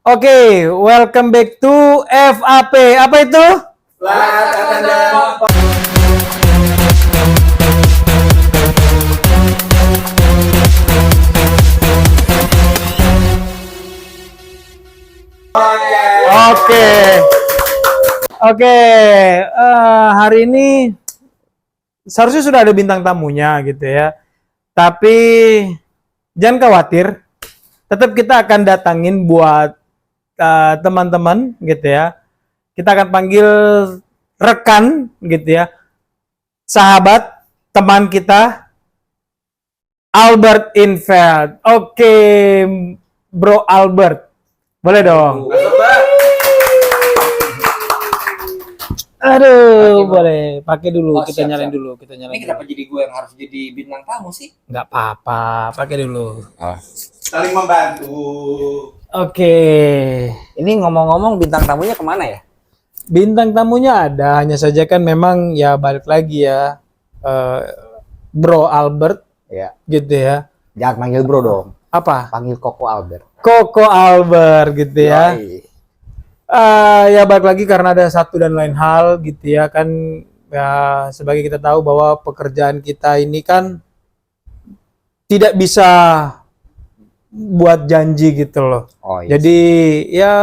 Oke, welcome back to FAP. Apa itu? Flight Attendant. Oke. Oke, hari ini seharusnya sudah ada bintang tamunya gitu ya. Tapi jangan khawatir, tetap kita akan datangin buat teman-teman gitu ya. Kita akan panggil rekan gitu ya. Sahabat, teman kita Albert Infeld. Oke, Bro Albert. Boleh dong. Aduh, boleh. Pakai dulu, Oh, kita siap, nyalain siap. dulu, kita nyalain. Ini kenapa jadi gue yang harus jadi bintang tamu sih? Nggak apa-apa, pakai dulu. Saling membantu. Oke. Ini ngomong-ngomong bintang tamunya kemana ya? Bintang tamunya ada, hanya saja kan memang ya balik lagi ya, Bro Albert Ya. gitu ya. Jangan panggil bro dong, Apa? panggil Koko Albert. Koko Albert gitu ya. Yoi. Ya balik lagi karena ada satu dan lain hal gitu ya kan, ya sebagai kita tahu bahwa pekerjaan kita ini kan tidak bisa buat janji gitu loh. Oh iya. Jadi ya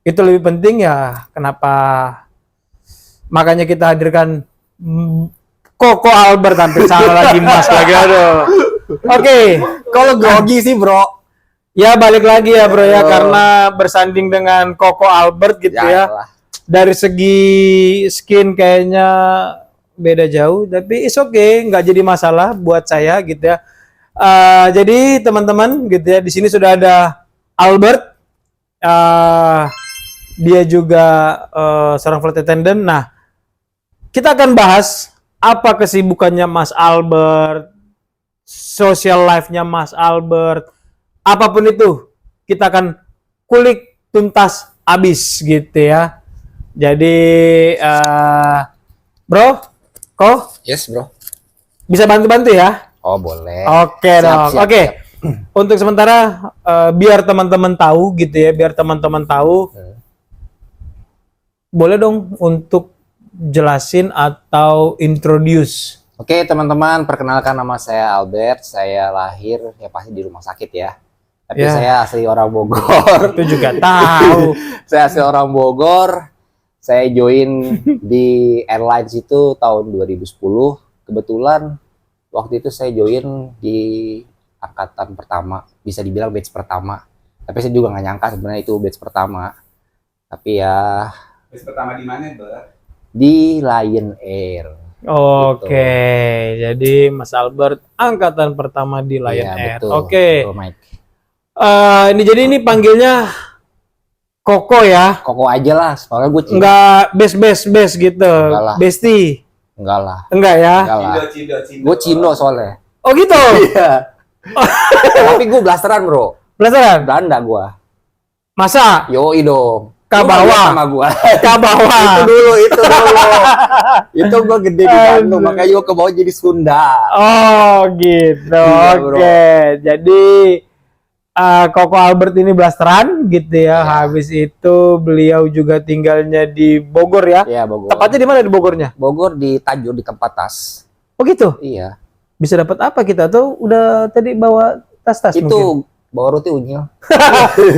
itu lebih penting ya, kenapa makanya kita hadirkan Koko Albert, hampir salah lagi Mas lagi, aduh. Oke, Kalau grogi sih bro. ya balik lagi ya bro ya, karena bersanding dengan Koko Albert gitu ya. elah. Dari segi skin kayaknya beda jauh, tapi it's okay, nggak jadi masalah buat saya gitu ya. Jadi teman-teman gitu ya, di sini sudah ada Albert. Dia juga seorang flight attendant. Nah, kita akan bahas apa kesibukannya Mas Albert, social life-nya Mas Albert, apapun itu kita akan kulik tuntas abis gitu ya. Jadi bro, kok Yes bro. bisa bantu-bantu ya? Oh boleh. Oke Siap, dong. siap, Oke. siap. Untuk sementara biar teman-teman tahu gitu ya, biar teman-teman tahu. Boleh dong untuk jelasin atau introduce. Oke teman-teman, perkenalkan nama saya Albert. Saya lahir ya pasti di rumah sakit ya. Tapi Ya. saya asli orang Bogor. Itu juga tahu. Saya asli orang Bogor. Saya join di airlines itu tahun 2010. Kebetulan waktu itu saya join di angkatan pertama, bisa dibilang batch pertama. Tapi saya juga nggak nyangka sebenarnya itu batch pertama. Tapi ya Bus pertama di mana, Ber? di Lion Air. Oke, jadi Mas Albert angkatan pertama di Lion Iya, Air. betul. Oke. Betul, Mike. Ini panggilnya Koko ya. Koko aja lah, soalnya gue cinta. Enggak best gitu. Enggak lah. Besti. Enggak lah, Enggak ya? enggak lah. Cindo. Gue Cindo soalnya. Oh gitu. Iya. Tapi gue blasteran bro, Penasaran? Belanda gue. Masa Yoi dong. Ke Lu nggak bawah. lihat sama gue. ke bawah? itu dulu. Itu gue gede di Bandung, Aduh. makanya gue ke bawah jadi Sunda. Oh gitu. Iya, bro. Oke. Jadi Koko Albert ini blasteran gitu ya. Iya. Habis itu beliau juga tinggalnya di Bogor ya. Iya Bogor. Tepatnya di mana di Bogornya? Bogor di Tajur di tempat tas. Oh gitu. Iya. Bisa dapat apa kita tuh? Udah tadi bawa tas-tas mungkin. Itu bawa roti unyil.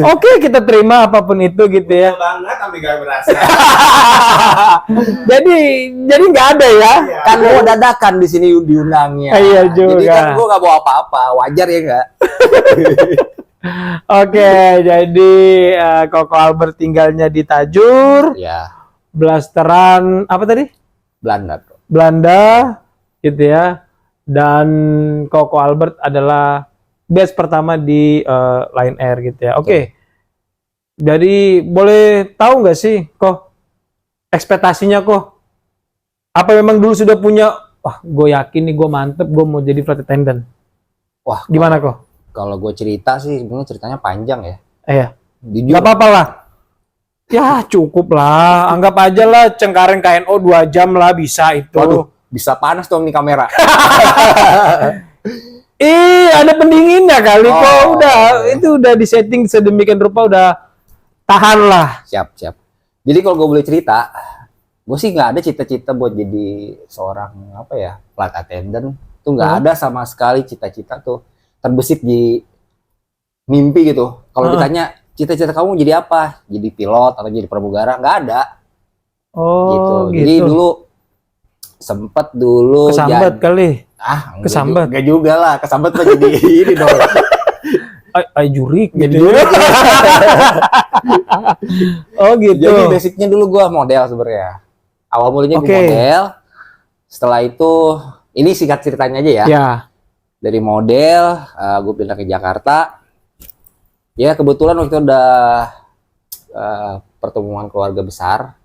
Oke, kita terima apapun itu gitu ya. Banget sampai gak berasa. jadi nggak ada ya. Iya. Kan gue dadakan di sini diundangnya. Iya juga. Jadi kan gue gak bawa apa-apa, wajar ya nggak? Oke, jadi Koko Albert tinggalnya di Tajur, Ya, blasteran apa tadi? Belanda bro. Belanda gitu ya. Dan Koko Albert adalah batch pertama di Lion Air gitu ya. Oke. Jadi boleh tahu nggak sih kok ekspektasinya kok? Apa memang dulu sudah punya, wah gue yakin nih gue mantep, gue mau jadi flight attendant. Wah, Gimana kok? kalau gue cerita sih sebenarnya ceritanya panjang ya. Ya, Jujur. nggak apa-apa lah. Ya cukup lah, anggap aja lah Cengkareng KNO 2 jam lah bisa itu. Waduh, bisa panas dong nih kamera. ada pendinginnya kali kok. Oh. Itu udah disetting sedemikian rupa, udah tahan lah. Siap. Jadi kalau gue boleh cerita, gue sih nggak ada cita-cita buat jadi seorang flight attendant. Tuh nggak ada sama sekali cita-cita tuh terbesit di mimpi gitu. Kalau ditanya cita-cita kamu jadi apa? Jadi pilot atau jadi pramugara? Nggak ada. Oh, gitu. Jadi dulu sempet kesambat kali. Kesambat. Enggak juga lah, kesambat mah jadi ini dong. Jurik Jadi gitu. Oh gitu. Jadi basicnya dulu gua model sebenarnya. Awal mulanya gua model. Setelah itu, ini singkat ceritanya aja ya. Ya. Dari model, gue pindah ke Jakarta. Ya kebetulan waktu itu udah pertemuan keluarga besar.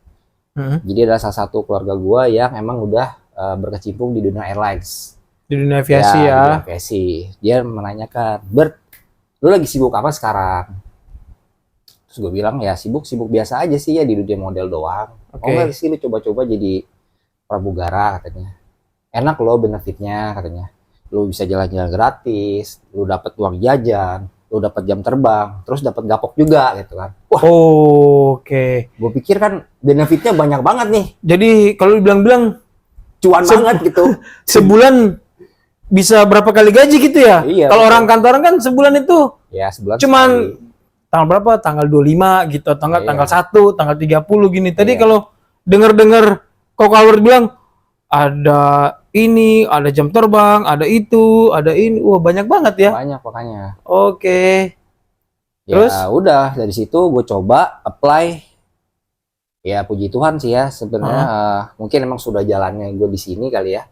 Jadi ada salah satu keluarga gua yang emang udah berkecimpung di dunia airlines. Di dunia aviasi ya. Di dunia aviasi. Dia menanyakan, Bert, lu lagi sibuk apa sekarang? Terus gue bilang ya sibuk biasa aja sih ya di dunia model doang. Oh enggak sih, lu coba-coba jadi pramugara katanya. Enak loh benefitnya katanya. Lu bisa jalan-jalan gratis, lu dapat uang jajan, lu dapat jam terbang, terus dapat gapok juga gitu kan. Wah. Gue pikir kan benefitnya banyak banget nih. Jadi kalau dibilang-bilang cuan banget gitu. Sebulan bisa berapa kali gaji gitu ya? Iya. Kalau orang kantoran kan sebulan itu ya sebulan cuman sekali. tanggal berapa? Tanggal 25 gitu, atau enggak tanggal 1, tanggal 30 gini. Tadi Iya. kalau dengar Koko Albert bilang ada ini, ada jam terbang, ada itu, ada ini. Wah, banyak banget ya. Banyak makanya. Oke. Ya Terus? udah dari situ gue coba apply. Ya puji Tuhan sih ya sebenarnya mungkin emang sudah jalannya gue di sini kali ya.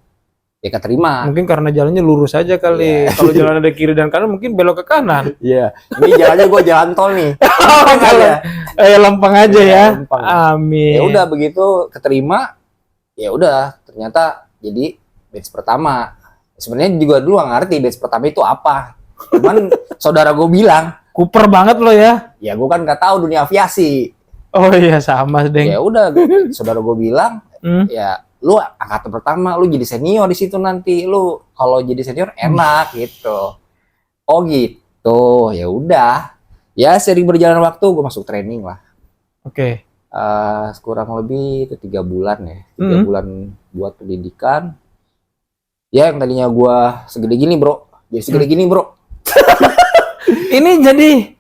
Ya keterima. Mungkin karena jalannya lurus aja kali. Iya. Kalau jalan ada kiri dan kanan mungkin belok ke kanan. Iya. Ini jalannya gue jalan tol nih. Lempeng aja ya. Lempeng. Amin. Ya udah begitu keterima. Ya udah ternyata jadi batch pertama. Sebenarnya juga dulu gak ngerti batch pertama itu apa. Cuman saudara gue bilang, Kuper banget lo ya. ya gue kan nggak tahu dunia aviasi. Oh iya sama deng. Ya udah saudara gue bilang, ya lu angkatan pertama, lu jadi senior di situ nanti, lu kalau jadi senior enak gitu. Oh gitu, ya udah. Ya sering berjalan waktu, gue masuk training lah. Oke. Kurang lebih itu 3 bulan ya, 3 bulan buat pendidikan. Ya yang tadinya gue segede gini bro, jadi segede gini bro. Ini jadi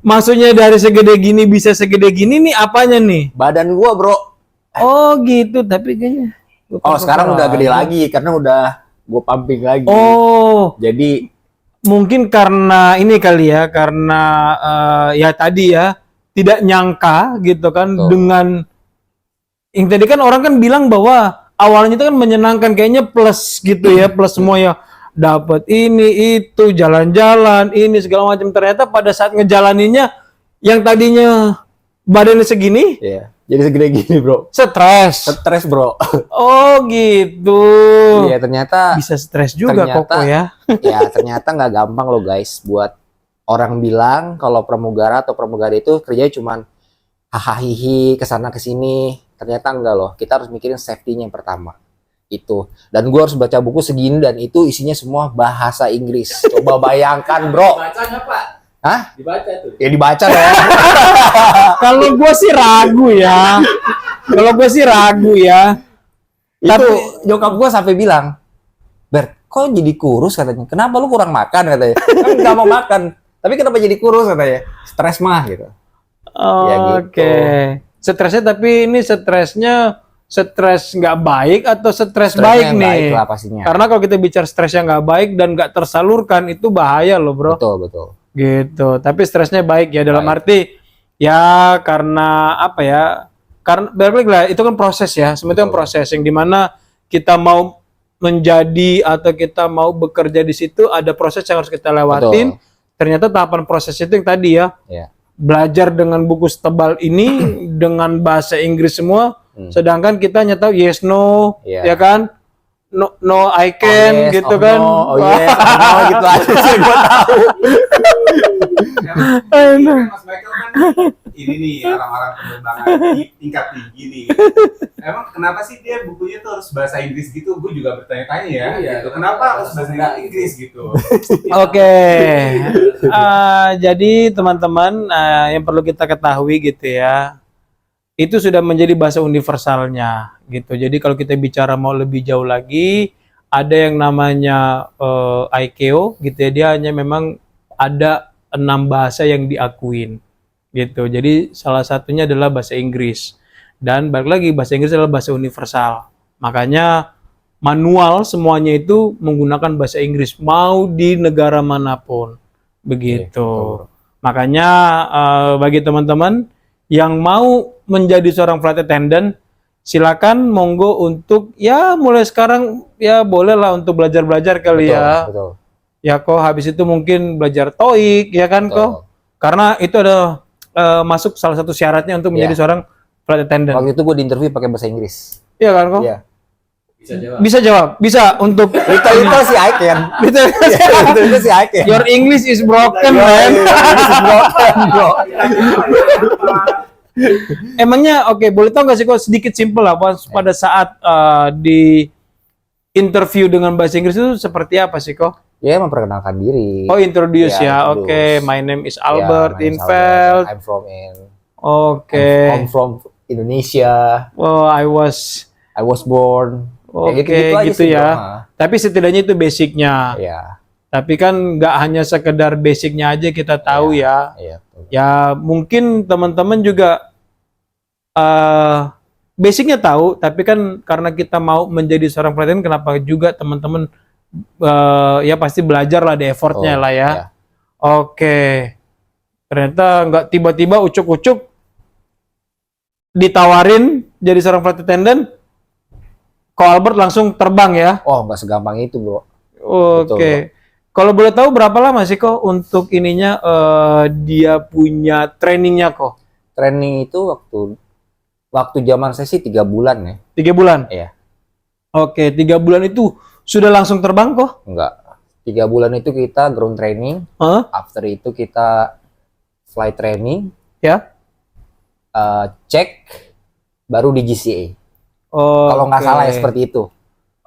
maksudnya dari segede gini bisa segede gini nih apanya nih? Badan gue bro. Oh gitu, tapi kayaknya. Oh sekarang udah gede lagi karena udah gue pumping lagi. Oh. Jadi mungkin karena ini kali ya, karena ya tadi ya tidak nyangka gitu kan. Betul. Dengan yang tadi kan orang kan bilang bahwa awalnya itu kan menyenangkan, kayaknya plus gitu ya, plus semua ya, dapat ini itu, jalan-jalan ini segala macam. Ternyata pada saat ngejalaninnya yang tadinya badannya segini, ya jadi segede gini bro. stres Bro. Oh gitu. Iya ternyata Bisa stres juga Koko ya. ya ternyata nggak gampang loh guys. Buat orang bilang kalau pramugara atau pramugari itu kerjanya cuman hahaha kesana kesini. Ternyata enggak loh. Kita harus mikirin safety-nya yang pertama. Itu. Dan gue harus baca buku segini dan itu isinya semua bahasa Inggris. Coba bayangkan bro. Bacanya Pak. Hah? Dibaca tuh. Ya dibaca dong. Kalau gue sih ragu ya. Kalau gue sih ragu ya. Itu nyokap gue sampai bilang, Bert, kok jadi kurus katanya? Kenapa lu kurang makan katanya? Kan nggak mau makan. Tapi kenapa jadi kurus katanya? Stres mah gitu. Ya gitu. Oke. Stresnya, tapi ini stresnya stres nggak baik atau stres Stresnya baik yang nih? baik lah pastinya. Karena kalau kita bicara stres yang nggak baik dan nggak tersalurkan itu bahaya loh bro. Betul. Gitu. Tapi stresnya baik ya, dalam Baik. arti ya karena apa ya? Karena balik lah, itu kan proses ya. Semua itu kan Betul. proses yang dimana kita mau menjadi atau kita mau bekerja di situ ada proses yang harus kita lewatin. Betul. Ternyata tahapan proses itu yang tadi ya. Ya. Belajar dengan buku setebal ini dengan bahasa Inggris semua. Sedangkan kita hanya tahu yes no, Iya. ya kan? no I can yes, gitu oh kan. no, oh yes, oh no, gitu aja sih gue tahu. Mas Michael kan ini nih orang-orang penerbangan di tingkat tinggi nih. Emang kenapa sih dia bukunya tuh harus bahasa Inggris gitu? Gue juga bertanya-tanya ya. Iya, Gitu. Kenapa harus bahasa Inggris gitu? Oke, jadi teman-teman yang perlu kita ketahui gitu ya, itu sudah menjadi bahasa universalnya gitu. Jadi kalau kita bicara mau lebih jauh lagi, ada yang namanya ICAO gitu ya, dia hanya memang ada 6 bahasa yang diakuin gitu. Jadi salah satunya adalah bahasa Inggris. Dan balik lagi, bahasa Inggris adalah bahasa universal. Makanya manual semuanya itu menggunakan bahasa Inggris mau di negara manapun begitu. Makanya bagi teman-teman yang mau menjadi seorang flight attendant, silakan monggo untuk ya mulai sekarang ya bolehlah untuk belajar-belajar kali ya. Betul. Ya kok habis itu mungkin belajar TOEIC ya kan Betul. kok. Karena itu ada masuk salah satu syaratnya untuk menjadi seorang flight attendant. Waktu itu gue di interview pakai bahasa Inggris. Iya kan kok? Iya. Bisa jawab. Bisa jawab, bisa untuk Itu sih I can. Itu sih I can. Your English is broken, Iya, man. bro. Emangnya oke, boleh tahu nggak sih kok sedikit simpel lah pada saat di interview dengan bahasa Inggris itu seperti apa sih kok? Ya memperkenalkan diri. Oh, introduce ya. introduce. Oke, my name is Ya, Albert my name is Infeld. Albert. I'm from in. Oke. I'm from Indonesia. Oh, I was born. oke Gitu-gitu aja gitu sih, ya. bro. Tapi setidaknya itu basicnya. Iya. Tapi kan nggak hanya sekedar basicnya aja kita tahu ya. Iya. Betul. Ya mungkin teman-teman juga basicnya tahu, tapi kan karena kita mau menjadi seorang pelatihan, kenapa juga teman-teman ya pasti belajar lah, di effortnya lah ya. Iya. Oke, ternyata nggak tiba-tiba ucuk-ucuk ditawarin jadi seorang flight attendant, Ko Albert langsung terbang ya. Oh, nggak segampang itu, bro. Oke. Betul, Kalau boleh tahu berapa lama sih kok untuk ininya dia punya trainingnya kok? Training itu waktu zaman saya sih 3 bulan ya. 3 bulan? Iya. Oke, 3 bulan itu sudah langsung terbang kok? Enggak. 3 bulan itu kita ground training. Hah? After itu kita flight training. Ya. Cek. Baru di GCA. Oh, Kalau nggak salah ya seperti itu.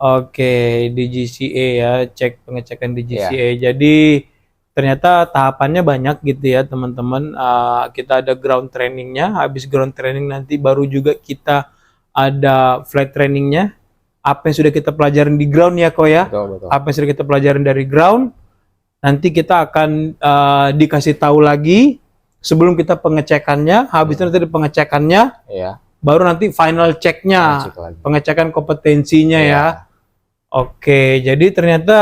Oke, di GCA ya, cek pengecekan di Iya. GCA. Jadi ternyata tahapannya banyak gitu ya teman-teman. Kita ada ground trainingnya, habis ground training nanti baru juga kita ada flight trainingnya. Apa yang sudah kita pelajarin di ground ya kok ya? Betul. Apa yang sudah kita pelajarin dari ground, nanti kita akan dikasih tahu lagi sebelum kita pengecekannya. Habis itu nanti ada pengecekannya, Iya. baru nanti final checknya, Cek lagi. pengecekan kompetensinya Iya. ya. Oke, jadi ternyata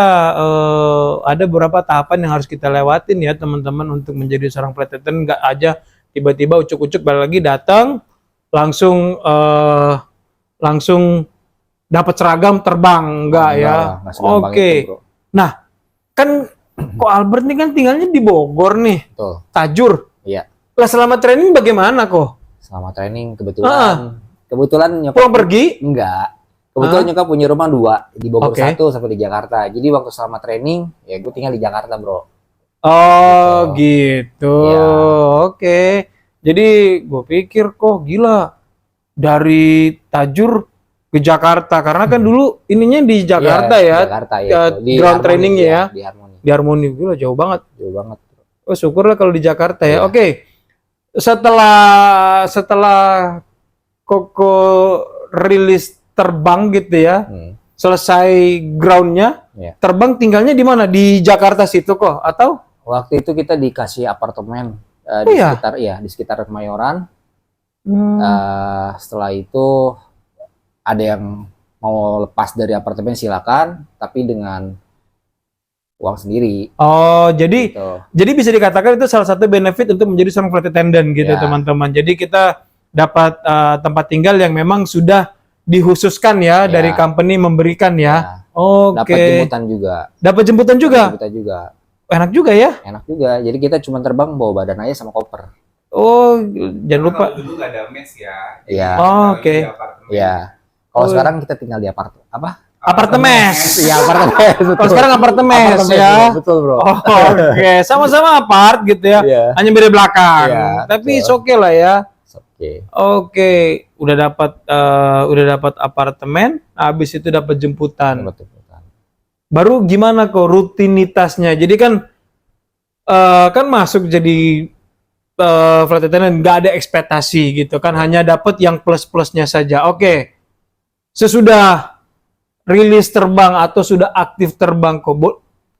ada beberapa tahapan yang harus kita lewatin ya teman-teman untuk menjadi seorang flight attendant. Nggak aja tiba-tiba ucuk-ucuk balik lagi datang langsung dapat seragam terbang, enggak ya. Nggak segampang Oke. itu, bro. Nah, kan kok Albert nih kan tinggalnya di Bogor nih, Betul. Tajur. Iya. Lah selama training bagaimana kok? Selama training kebetulan nyokap Pulang pergi? enggak. Kebetulan nyokap punya rumah 2 di Bogor Oke. 1 sampai di Jakarta. Jadi waktu selama training ya gue tinggal di Jakarta, bro. Oh gitu. Iya. Oke. Jadi gue pikir kok gila dari Tajur ke Jakarta karena kan dulu ininya di Jakarta Iya, ya. Jakarta ya. Ya, Di ground Harmony, trainingnya ya. Di Harmony. Di Harmoni gila jauh banget. Jauh banget. Oh syukurlah kalau di Jakarta ya. Iya. Oke. Setelah Koko rilis terbang gitu ya. Selesai groundnya, Iya. terbang tinggalnya di mana? Di Jakarta situ kok atau? Waktu itu kita dikasih apartemen Oh, iya? di sekitar Kemayoran. Setelah itu ada yang mau lepas dari apartemen silakan, tapi dengan uang sendiri. Oh, jadi Gitu. Jadi bisa dikatakan itu salah satu benefit untuk menjadi seorang flight attendant gitu Ya. teman-teman. Jadi kita dapat tempat tinggal yang memang sudah dihususkan ya, Ya. dari company memberikan ya. Dapat Oke. jemputan juga. Dapat jemputan juga. Jemputan juga. Enak juga ya. Enak juga. Jadi kita cuma terbang bawa badan aja sama koper. Oh, jangan lupa. Kalau dulu nggak ada mes ya. Iya. Oh, oke. Iya. Kalau Oh. sekarang kita tinggal di apartemen. Apartemen. Iya, apartemen. Kalau sekarang apartemen ya. Betul, bro. Oh, oke, sama-sama apart gitu ya. Iya. Hanya beda belakang. Iya, Tapi betul. oke lah ya. Oke. Oke, udah dapat apartemen, habis itu dapat jemputan. Betul. Baru gimana kok rutinitasnya? Jadi kan masuk jadi flight attendant nggak ada ekspektasi gitu kan, hanya dapat yang plus-plusnya saja. Oke. Sesudah rilis terbang atau sudah aktif terbang kok,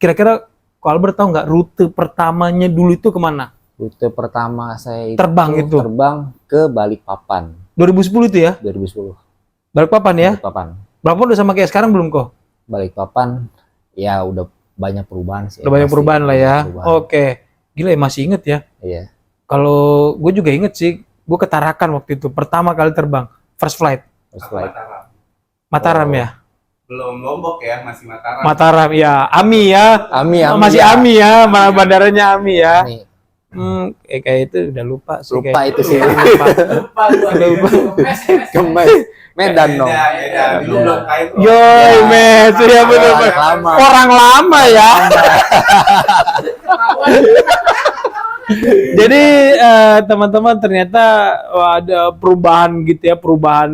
kira-kira Ko Albert tahu nggak rute pertamanya dulu itu kemana? Rute pertama saya Terbang itu? terbang ke Balikpapan 2010 itu ya? 2010. Balikpapan ya? Balikpapan. Balikpapan udah sama kayak sekarang belum kok? Balikpapan ya udah banyak perubahan sih. Udah banyak Pasti perubahan lah ya. perubahan. Oke. Gila ya, masih inget ya. Iya. Kalau gue juga inget sih, gue ke Tarakan waktu itu pertama kali terbang, first flight. First flight. Mataram Oh. ya. Belum Lombok ya, masih Mataram. Mataram ya. Ami ya. Ami Masih ya. Ami ya, bandaranya Ami ya. Ami. Kayak itu udah lupa sih. Lupa kayak. itu sih. Lupa. Lupa gua. Kemes. Medan dong. Beda. Dulu belum kain. Yoi, mes, ya bener. Lama. Orang lama ya. Jadi teman-teman ternyata ada perubahan gitu ya, perubahan.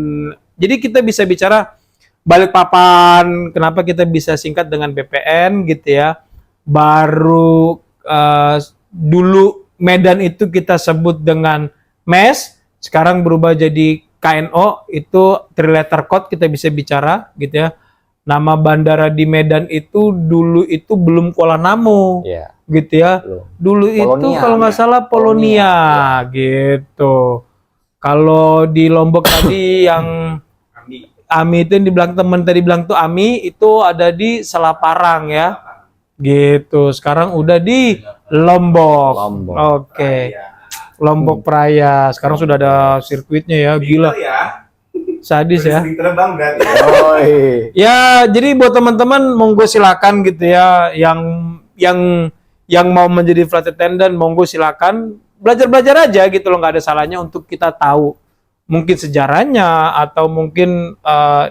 Jadi kita bisa bicara Balikpapan, kenapa kita bisa singkat dengan BPN gitu ya. Baru dulu Medan itu kita sebut dengan MES, sekarang berubah jadi KNO, itu three letter code kita bisa bicara gitu ya. Nama bandara di Medan itu dulu itu belum Kuala Namu. Iya. Gitu ya. Belum. Dulu itu Polonia, kalau nggak salah Polonia, gitu. Kalau di Lombok tadi yang Ami itu yang dibilang teman tadi bilang tuh Ami itu ada di Selaparang ya. Gitu. Sekarang udah di Lombok. Lombok. Oke. Lombok Praya. Sekarang sudah ada sirkuitnya ya. Gila. Sadis ya. Sering terbang berarti. Oi. Ya, jadi buat teman-teman monggo silakan gitu ya, yang mau menjadi flight attendant monggo silakan belajar aja gitu loh, nggak ada salahnya untuk kita tahu mungkin sejarahnya atau mungkin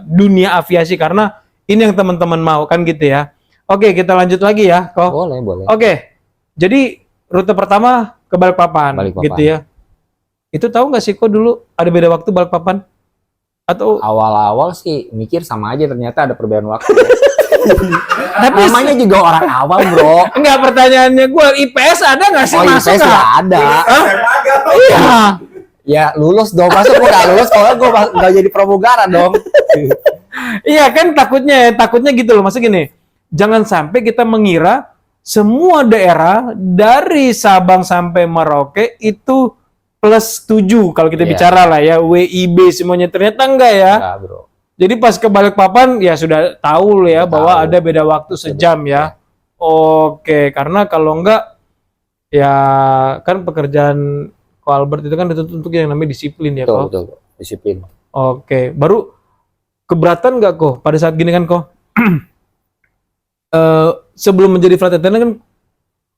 dunia aviasi, karena ini yang teman-teman mau kan gitu ya. Oke, kita lanjut lagi ya, kok. Boleh. Oke, jadi rute pertama ke Balikpapan, gitu ya. Itu tahu nggak sih kok dulu ada beda waktu Balikpapan? Atau Awal-awal sih mikir sama aja, ternyata ada perbedaan waktu. tapi Namanya juga orang awal, bro. enggak, pertanyaannya gue, IPS ada nggak sih Oh, masuk IPS nggak? nggak ada. Iya. Ya lulus dong, masa gue nggak lulus kalau gue nggak jadi pramugara dong. Iya kan, takutnya gitu loh. Maksud gini, jangan sampai kita mengira semua daerah dari Sabang sampai Merauke itu plus 7 kalau kita Iya. bicara lah ya, WIB semuanya, ternyata enggak ya. Enggak, bro. Jadi pas ke Balikpapan ya sudah tahu loh ya Udah bahwa tahu. ada beda waktu sejam ya. Oke, karena kalau enggak ya kan pekerjaan Ko Albert itu kan dituntut untuk yang namanya disiplin ya, Betul, kok. betul. Disiplin. Oke, baru keberatan nggak kok pada saat gini kan kok? Sebelum menjadi flight attendant kan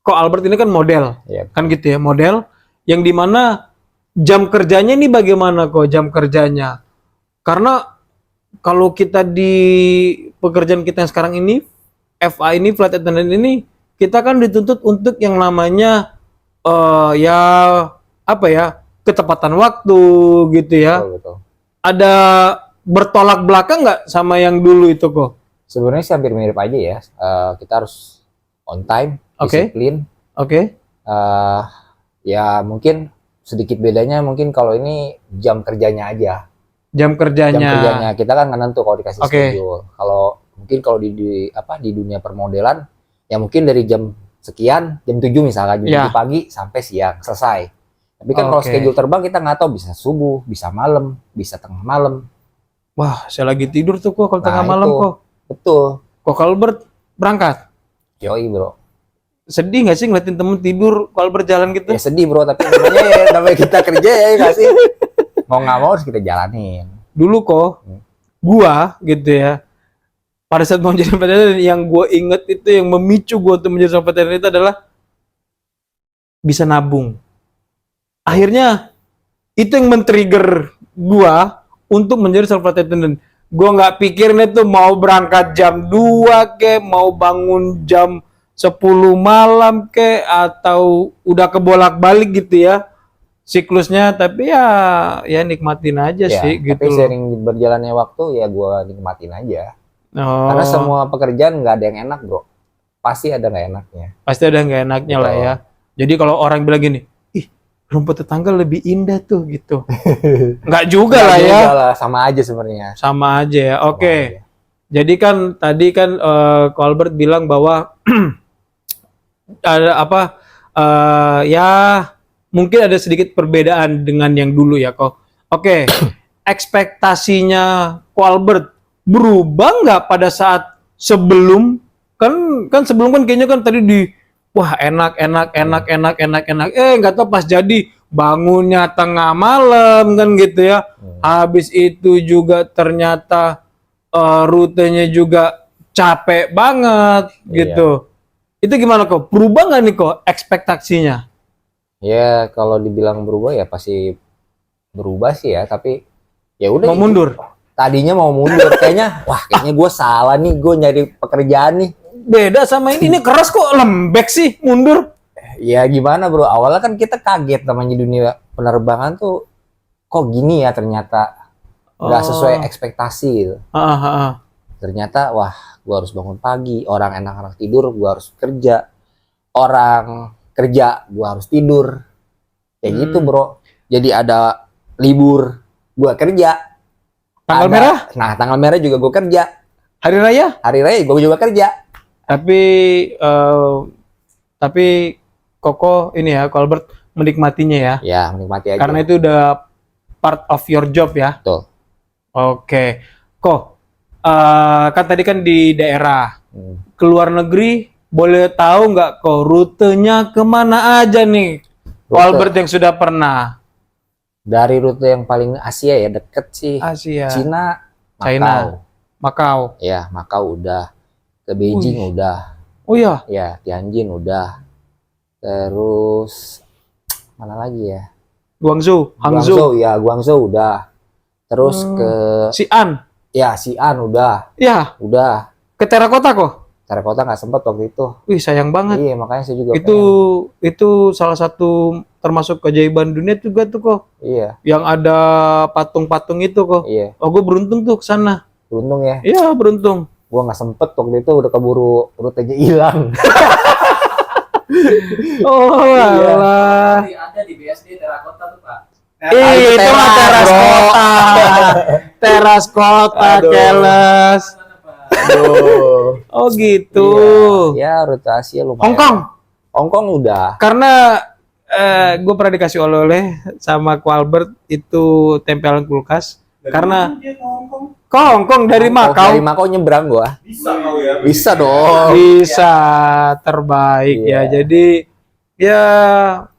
Ko Albert ini kan model, Iya. kan gitu ya, model yang dimana jam kerjanya ini bagaimana kok jam kerjanya? Karena kalau kita di pekerjaan kita yang sekarang ini, FA ini, flight attendant ini, kita kan dituntut untuk yang namanya ya apa ya, ketepatan waktu gitu ya. Betul. Ada bertolak belakang nggak sama yang dulu itu kok? Sebenarnya sih hampir mirip aja ya. Kita harus on time, Oke. disiplin. Oke. Ya mungkin sedikit bedanya mungkin kalau ini jam kerjanya aja. Jam Jam kerjanya kerjanya. kita kan nggak nentu kalau dikasih Oke. schedule. Kalau mungkin kalau di dunia permodelan ya mungkin dari jam sekian, jam 7 misalkan, jam Ya. 7 pagi sampai siang selesai. Tapi kan kalau Oke. schedule terbang kita nggak tahu, bisa subuh, bisa malam, bisa tengah malam. Wah, saya lagi tidur tuh kok kalau tengah Nah, malam itu. kok. Betul. Kok Albert berangkat? Yoi, bro. Sedih nggak sih ngeliatin temen tidur kalau berjalan gitu? Ya sedih, bro, tapi namanya kita kerja ya nggak sih? Mau nggak mau harus kita jalanin. Dulu kok, gua gitu ya, pada saat mau jadi veteran, yang gua inget itu yang memicu gua untuk menjadi seorang veteran itu adalah bisa nabung. Akhirnya itu yang men-trigger gua untuk menjadi self attendant. Gue nggak pikirnya tuh mau berangkat jam 2 ke, mau bangun jam 10 malam ke, atau udah kebolak-balik gitu ya siklusnya. Tapi ya nikmatin aja Ya, sih tapi gitu loh. sering berjalannya waktu ya gue nikmatin aja. Oh, Karena semua pekerjaan nggak ada yang enak bro. Pasti ada nggak enaknya. pasti ada nggak enaknya lah Betul. ya. Jadi kalau orang bilang gini, ih rumput tetangga lebih indah tuh gitu. Nggak juga Nggak lah ya. juga lah, sama aja sebenarnya. Sama aja ya. Sama Oke. aja. Jadi kan tadi kan Ko Albert bilang bahwa ada apa ya mungkin ada sedikit perbedaan dengan yang dulu ya kok. Oke. Ekspektasinya Ko Albert berubah nggak pada saat sebelum kan sebelum kan kayaknya kan tadi di wah enak nggak tahu pas jadi bangunnya tengah malam kan gitu ya. Habis itu juga ternyata rutenya juga capek banget Iya. gitu. Itu gimana kok? Berubah nggak nih kok ekspektasinya? Ya kalau dibilang berubah ya pasti berubah sih ya. Tapi ya udah. Mau itu. mundur? Tadinya mau mundur kayaknya. Wah kayaknya gue salah nih. Gue nyari pekerjaan nih. Beda sama ini keras kok lembek sih mundur. Ya gimana bro. Awalnya kan kita kaget namanya dunia penerbangan tuh. Kok gini ya ternyata. Nggak sesuai ekspektasi gitu. Ternyata wah gue harus bangun pagi, orang enak-enak tidur gue harus kerja, orang kerja gue harus tidur, kayak gitu bro. Jadi ada libur gue kerja, Tanggal Ada- merah, nah tanggal merah juga gue kerja, hari raya. hari raya gue juga kerja. Tapi Koko ini ya, Ko Albert menikmatinya ya. Ya menikmati aja. Karena itu udah part of your job ya. Betul. Oke. Kok kan tadi kan di daerah Hmm. ke luar negeri, boleh tahu nggak kok rutenya kemana aja nih? Ko Rute. Albert yang sudah pernah Dari rute yang paling Asia ya deket sih, Asia, Cina, China. Makau. Macau. Ya Makau udah, ke Beijing Wih. udah, Oh iya, ya Tianjin udah, terus mana lagi ya? Guangzhou, Hangzhou, Guangzhou ya, Guangzou udah. Terus ke Xi'an. ya Xi'an udah, Ya, udah. ke terakota kok. Terakota nggak sempet waktu itu. Wih, sayang banget. Iya, makanya saya juga Itu salah satu termasuk keajaiban dunia juga tuh kok. pengen. Iya, Yang ada patung-patung itu kok. iya. Oh, gue beruntung tuh ke sana. Beruntung ya. Iya, beruntung. Gua nggak sempet waktu itu udah keburu rutenya hilang. Oh, alah. Ada di BSD Terakota tuh Pak. Ih, itu mah teras bro. kota. Teras kota, Aduh. keles. Mana Pak? Aduh. Oh, gitu. Ya, rute Asia lumayan. Hongkong. Hongkong udah. Karena gue pernah dikasih oleh-oleh sama Ko Albert itu tempelan kulkas. Karena Dia ke Hongkong ke Hongkong dari Macau Dari Makau nyebrang gua. bisa kau ya. Bisa dong. bisa terbaik Iya. ya. Jadi ya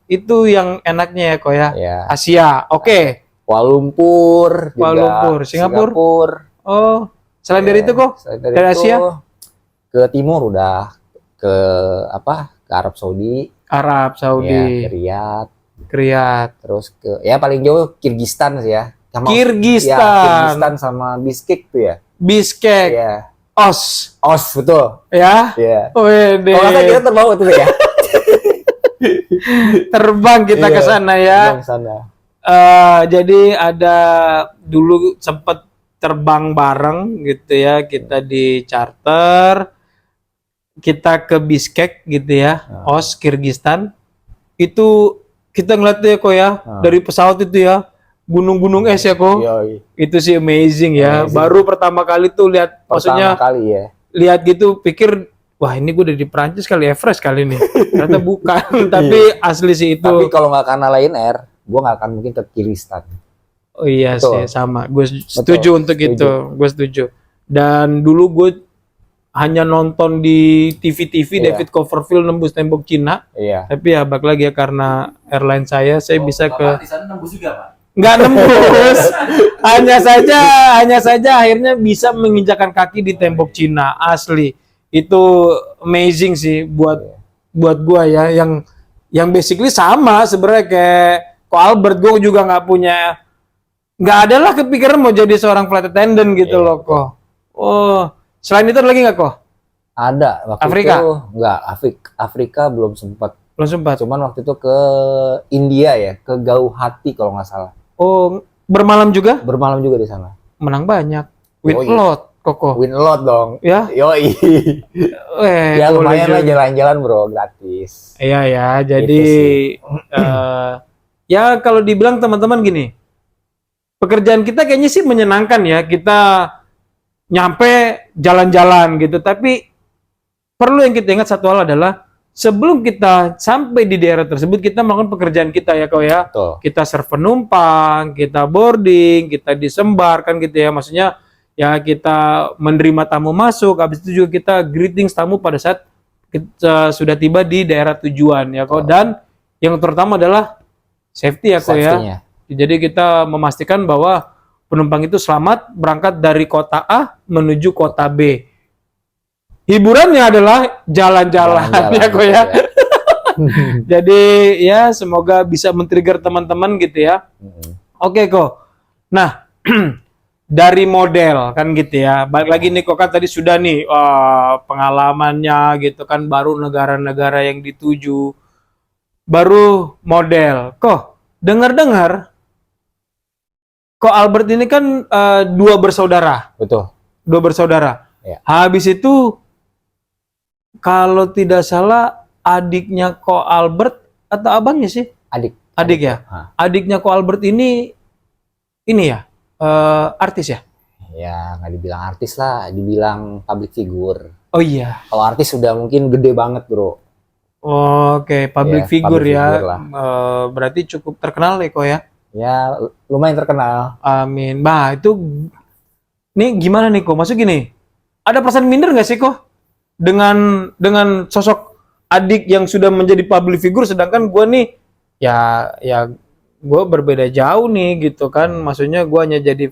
itu yang enaknya ya kok ya. Ya. Asia. Oke. Kuala Lumpur. Kuala juga. Lumpur, Singapura. Oh, selain dari itu kok Selain dari itu, Asia? ke timur udah ke apa? Ke Arab Saudi. Arab Ya, ke Saudi, Riyadh. Riyadh, Terus ke ya paling jauh Kirgistan sih ya. Sama Ya, Kirgistan, Kirgistan sama Bishkek tuh ya. Bishkek, Iya. Os, Os betul. ya. Iya. Wede. Kalau nggak salah kita terbawa tuh ya. Terbang kita Iya, ke sana ya. Terbang sana. Jadi ada dulu sempet terbang bareng gitu ya, kita di charter, kita ke Bishkek gitu ya, Os, Kirgistan. Itu kita ngeliat ya kok ya, dari pesawat itu ya, gunung-gunung es ya kok. Yoi. Itu sih amazing ya. Amazing. Baru pertama kali tuh lihat, Pertama maksudnya kali ya. lihat gitu pikir, wah ini gue udah di Prancis kali, Everest kali ini. Ternyata bukan, tapi asli sih itu. Tapi kalau nggak karena Lion Air, gue nggak akan mungkin ke Kirgistan. Oh iya Betul. sih, sama. Gue setuju untuk setuju. itu. Gue setuju. Dan dulu gue hanya nonton di TV-TV Iya. David Copperfield nembus tembok Cina. Iya. Tapi ya balik lagi ya karena airline saya bisa ke Bapak di sana nembus juga Pak. nggak nembus. hanya saja akhirnya bisa menginjakan kaki di tembok Cina. Asli. Itu amazing sih buat gua ya, yang basically sama sebenarnya kayak Ko Albert. Gue juga nggak punya nggak ada lah kepikiran mau jadi seorang flight attendant gitu Iya, loh kok. Oh, selain itu ada lagi nggak kok? Ada waktu Afrika? itu enggak, Afrika belum sempat. Belum sempat. Cuman waktu itu ke India ya, ke Gauhati kalau nggak salah. Oh, bermalam juga? Bermalam juga di sana. Menang banyak. With Yoi. lot, Koko. Win a lot dong. Ya? Yoi. Ya boleh lumayan lah juga. jalan-jalan bro, gratis. Iya ya, jadi eh, ya kalau dibilang teman-teman gini, pekerjaan kita kayaknya sih menyenangkan ya, kita nyampe jalan-jalan gitu, tapi perlu yang kita ingat satu hal adalah sebelum kita sampai di daerah tersebut kita melakukan pekerjaan kita ya kau ya. Betul. Kita serve penumpang, kita boarding, kita disembar kan gitu ya. Maksudnya ya kita menerima tamu masuk, habis itu juga kita greetings tamu pada saat kita sudah tiba di daerah tujuan ya kok. Dan yang terutama adalah safety ya kok ya. Safety-nya. Jadi kita memastikan bahwa penumpang itu selamat berangkat dari kota A menuju kota B. Hiburannya adalah jalan-jalan ya kok ya. Jadi ya semoga bisa men-trigger teman-teman gitu ya. Oke kok. Nah, dari model kan gitu ya. Balik lagi nih kok kan tadi sudah nih pengalamannya gitu kan, baru negara-negara yang dituju. Baru model. Kok dengar-dengar kok Albert ini kan dua bersaudara. Betul. Dua bersaudara. Ya. Habis itu kalau tidak salah adiknya Ko Albert atau abangnya sih? Adik. Adik ya. Hah. Adiknya Ko Albert ini ya artis ya. Ya nggak dibilang artis lah, dibilang public figure. Oh iya. Kalau artis sudah mungkin gede banget bro. Oke, public Iya, figure public ya. figure lah. Berarti cukup terkenal ya Ko ya. Ya lumayan terkenal. Amin. Bah itu nih gimana nih Ko? Maksud gini, ada perasaan minder nggak sih Ko dengan sosok adik yang sudah menjadi public figure, sedangkan gue nih ya gue berbeda jauh nih gitu kan. Maksudnya gue hanya jadi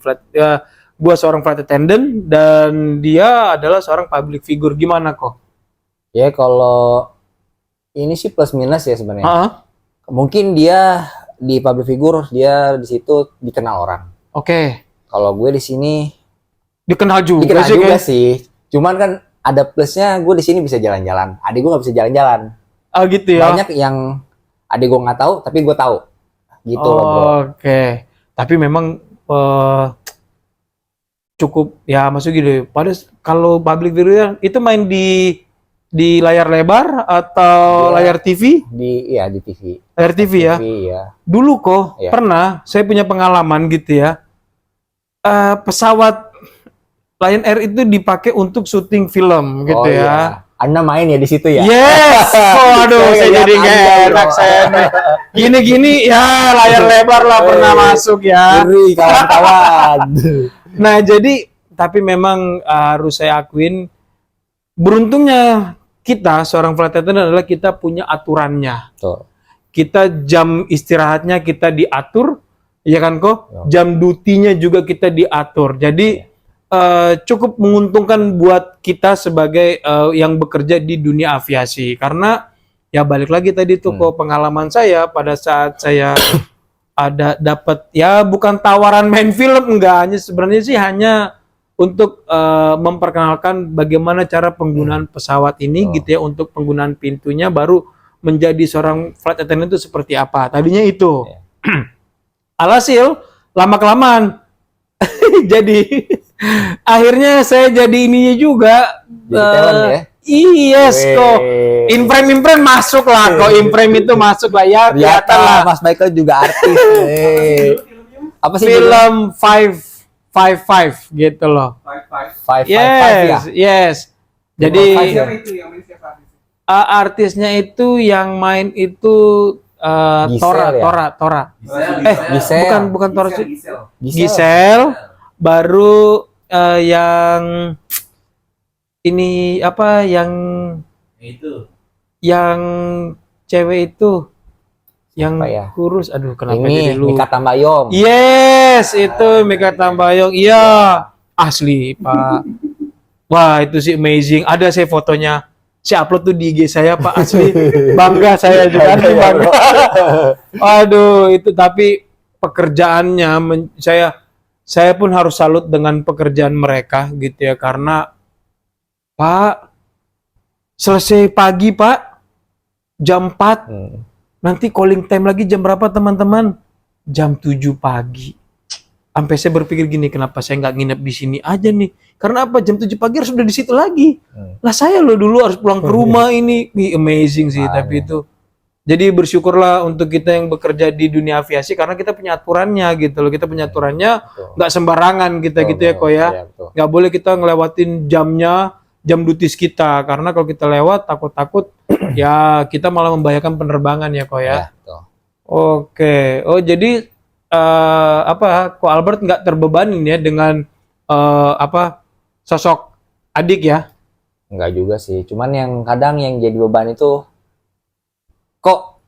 gue seorang flight attendant dan dia adalah seorang public figure. Gimana kok? Ya kalau ini sih plus minus ya sebenarnya. Heeh. Mungkin dia di public figure, dia di situ dikenal orang. Oke. Kalau gue di sini Dikenal juga dikenal sih juga kayak. sih. Cuman kan ada plusnya, gue di sini bisa jalan-jalan. Adik gue nggak bisa jalan-jalan. Oh gitu ya. Banyak yang adik gue nggak tahu, tapi gue tahu. Gitu loh bro. Oke. Tapi memang cukup ya maksud gitu. Pada kalau public figure itu main di layar lebar atau Iya. layar TV? Di TV. Layar TV ya. TV ya. Dulu kok Iya. pernah saya punya pengalaman gitu ya. Pesawat Lion Air itu dipakai untuk syuting film gitu Oh, ya. iya. Anda main ya di situ ya? Yes. Oh, aduh, saya Saya jadi lihat nggak Anda, enak bro. saya nih. Gini-gini ya layar lebar lah pernah masuk ya. Ngeri kawan-kawan. Nah, jadi tapi memang harus saya akuin beruntungnya kita seorang flight attendant adalah kita punya aturannya. Tuh. Kita jam istirahatnya kita diatur, ya kan kok? Ya. Jam dutinya juga kita diatur. Jadi cukup menguntungkan buat kita sebagai yang bekerja di dunia aviasi, karena ya balik lagi tadi tuh kok pengalaman saya pada saat saya ada dapat ya bukan tawaran main film, enggak, hanya sebenarnya sih hanya untuk memperkenalkan bagaimana cara penggunaan pesawat ini gitu ya, untuk penggunaan pintunya, baru menjadi seorang flight attendant itu seperti apa. Tadinya itu. Alhasil lama-kelamaan jadi akhirnya saya jadi ininya juga. Jadi talent ya? Yes kok. Imprem masuk lah kok. Imprem itu masuk lah ya, kelihatan lah. Mas Michael juga artis. Apa sih? Film 555 gitu loh. Five. ya? Yes. Jadi Siapa itu yang main siapa? artisnya itu yang main itu Giselle ya? Tora. Giselle. Bukan Tora sih. Giselle. Giselle. Baru yang ini apa yang Itu. yang cewek itu yang Siapa ya? kurus, aduh kenapa Ini jadi lu. Mika Tambayong. Yes, itu Mika Tambayong. Iya, asli Pak. Wah, itu sih amazing. Ada saya fotonya. Saya upload tuh di IG saya Pak, asli. Bangga saya juga, asli bangga. Aduh, itu tapi pekerjaannya saya pun harus salut dengan pekerjaan mereka gitu ya, karena Pak selesai pagi Pak jam 4, nanti calling time lagi jam berapa teman-teman? Jam 7 pagi. Sampai saya berpikir gini, kenapa saya nggak nginep di sini aja nih? Karena apa? Jam 7 pagi harus udah di situ lagi. Lah saya loh dulu harus pulang ke rumah ini. Amazing sih, tapi itu. Jadi bersyukurlah untuk kita yang bekerja di dunia aviasi karena kita punya aturannya gitu loh. Kita punya aturannya, nggak sembarangan kita gitu ya kok ya. Nggak boleh kita ngelewatin jamnya, jam duties kita. Karena kalau kita lewat takut-takut ya kita malah membahayakan penerbangan ya kok ya. Oke. Oh jadi Ko Albert nggak terbebanin ya dengan sosok adik ya? Enggak juga sih. Cuman yang kadang yang jadi beban itu kok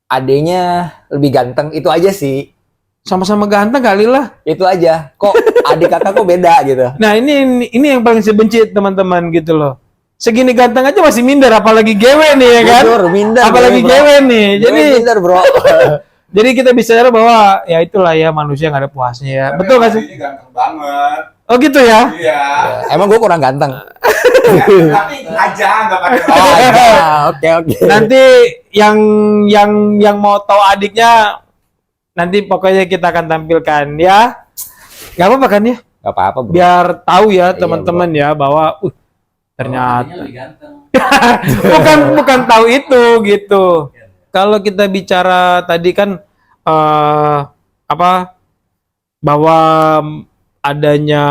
adenya lebih ganteng, itu aja sih. Sama-sama ganteng kali lah. Itu aja. Kok adik kakak kok beda gitu. Nah ini yang paling saya benci teman-teman gitu loh. Segini ganteng aja masih minder, apalagi gewe nih ya kan? Jujur, minder. Apalagi gewe nih. Jadi minder bro. jadi kita bisa bahwa ya itulah ya manusia nggak ada puasnya ya. Betul nggak sih? Adiknya ganteng banget. Oh gitu ya? Iya. Emang gue kurang ganteng. Tapi aja nggak pakai. Oke. Nanti yang mau tahu adiknya nanti pokoknya kita akan tampilkan ya. Gak apa-apa kan ya? Gak apa-apa bro. Biar tahu ya Iya, teman-teman ya bahwa ternyata Lebih ganteng. bukan tahu itu gitu. Kalau kita bicara tadi kan bahwa adanya